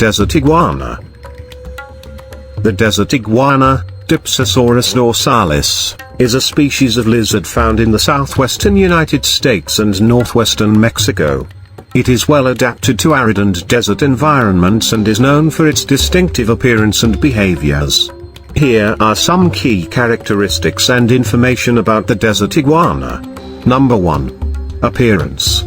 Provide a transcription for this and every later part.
Desert iguana. The desert iguana, Dipsosaurus dorsalis, is a species of lizard found in the southwestern United States and northwestern Mexico. It is well adapted to arid and desert environments and is known for its distinctive appearance and behaviors. Here are some key characteristics and information about the desert iguana. Number 1. Appearance.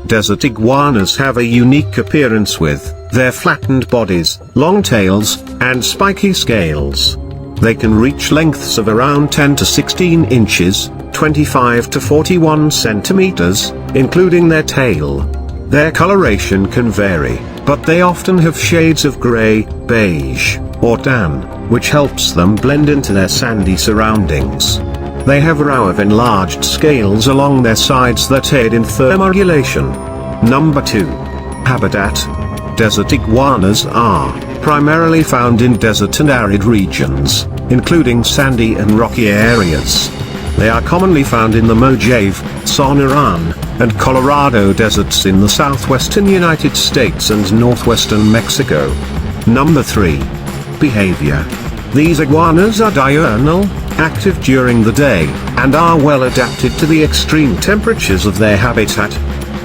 Desert iguanas have a unique appearance with their flattened bodies, long tails, and spiky scales. They can reach lengths of around 10 to 16 inches, 25 to 41 centimeters, including their tail. Their coloration can vary, but they often have shades of gray, beige, or tan, which helps them blend into their sandy surroundings. They have a row of enlarged scales along their sides that aid in thermoregulation. Number 2. Habitat. Desert iguanas are primarily found in desert and arid regions, including sandy and rocky areas. They are commonly found in the Mojave, Sonoran, and Colorado deserts in the southwestern United States and northwestern Mexico. Number 3. Behavior. These iguanas are diurnal, active during the day, and are well adapted to the extreme temperatures of their habitat.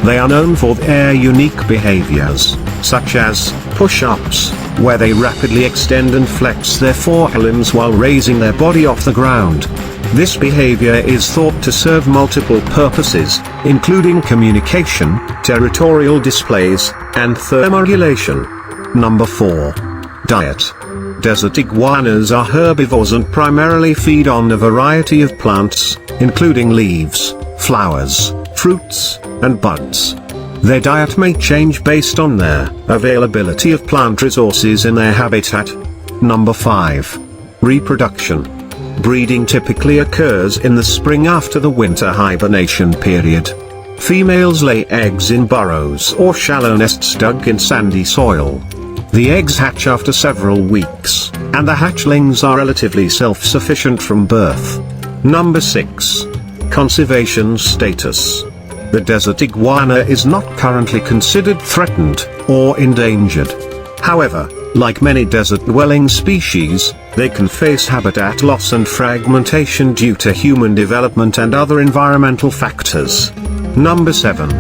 They are known for their unique behaviors, such as push-ups, where they rapidly extend and flex their forelimbs while raising their body off the ground. This behavior is thought to serve multiple purposes, including communication, territorial displays, and thermoregulation. Number 4. Diet. Desert iguanas are herbivores and primarily feed on a variety of plants, including leaves, flowers, fruits, and buds. Their diet may change based on their availability of plant resources in their habitat. Number 5. Reproduction. Breeding typically occurs in the spring after the winter hibernation period. Females lay eggs in burrows or shallow nests dug in sandy soil. The eggs hatch after several weeks, and the hatchlings are relatively self-sufficient from birth. Number 6. Conservation status. The desert iguana is not currently considered threatened or endangered. However, like many desert-dwelling species, they can face habitat loss and fragmentation due to human development and other environmental factors. Number 7.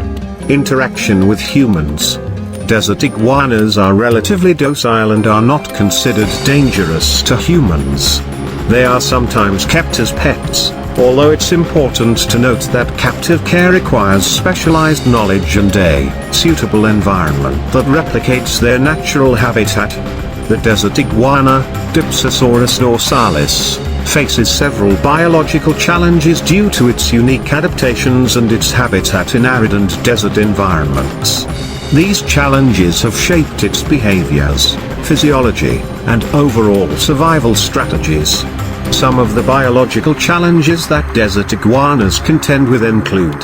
Interaction with humans. Desert iguanas are relatively docile and are not considered dangerous to humans. They are sometimes kept as pets, although it's important to note that captive care requires specialized knowledge and a suitable environment that replicates their natural habitat. The desert iguana, Dipsosaurus dorsalis, faces several biological challenges due to its unique adaptations and its habitat in arid and desert environments. These challenges have shaped its behaviors, physiology, and overall survival strategies. Some of the biological challenges that desert iguanas contend with include: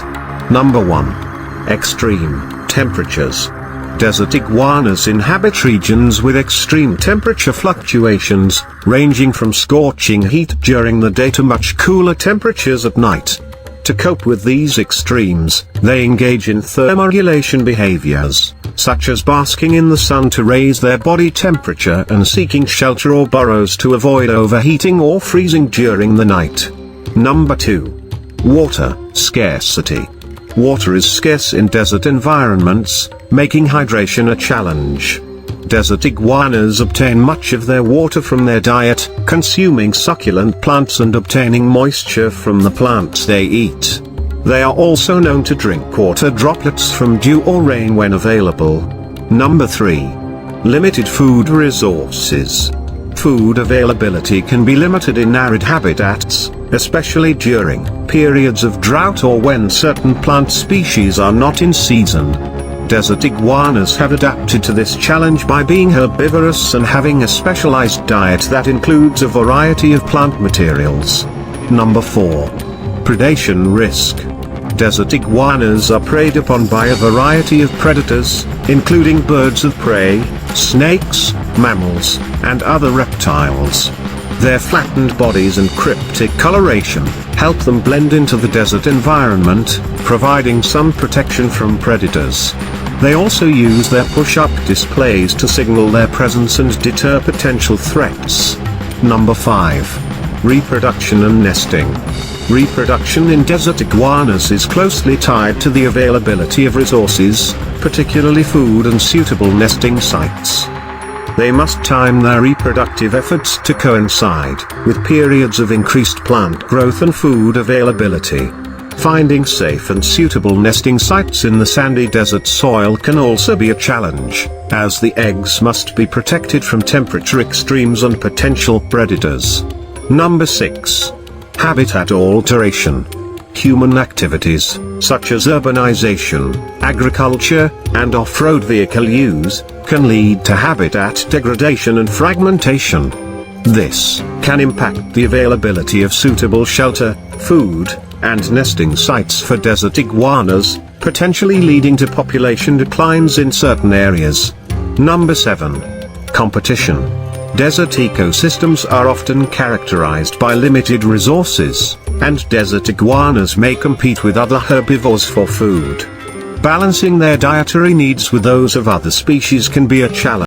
Number 1. Extreme temperatures. Desert iguanas inhabit regions with extreme temperature fluctuations, ranging from scorching heat during the day to much cooler temperatures at night. To cope with these extremes, they engage in thermoregulation behaviors, such as basking in the sun to raise their body temperature and seeking shelter or burrows to avoid overheating or freezing during the night. Number 2. Water scarcity. Water is scarce in desert environments, making hydration a challenge. Desert iguanas obtain much of their water from their diet, consuming succulent plants and obtaining moisture from the plants they eat. They are also known to drink water droplets from dew or rain when available. Number 3. Limited food resources. Food availability can be limited in arid habitats, especially during periods of drought or when certain plant species are not in season. Desert iguanas have adapted to this challenge by being herbivorous and having a specialized diet that includes a variety of plant materials. Number 4. Predation risk. Desert iguanas are preyed upon by a variety of predators, including birds of prey, snakes, mammals, and other reptiles. Their flattened bodies and cryptic coloration help them blend into the desert environment, providing some protection from predators. They also use their push-up displays to signal their presence and deter potential threats. Number 5. Reproduction and nesting. Reproduction in desert iguanas is closely tied to the availability of resources, particularly food and suitable nesting sites. They must time their reproductive efforts to coincide with periods of increased plant growth and food availability. Finding safe and suitable nesting sites in the sandy desert soil can also be a challenge, as the eggs must be protected from temperature extremes and potential predators. Number 6. Habitat alteration. Human activities, such as urbanization, agriculture, and off-road vehicle use, can lead to habitat degradation and fragmentation. This can impact the availability of suitable shelter, food, and nesting sites for desert iguanas, potentially leading to population declines in certain areas. Number 7. Competition. Desert ecosystems are often characterized by limited resources, and desert iguanas may compete with other herbivores for food. Balancing their dietary needs with those of other species can be a challenge.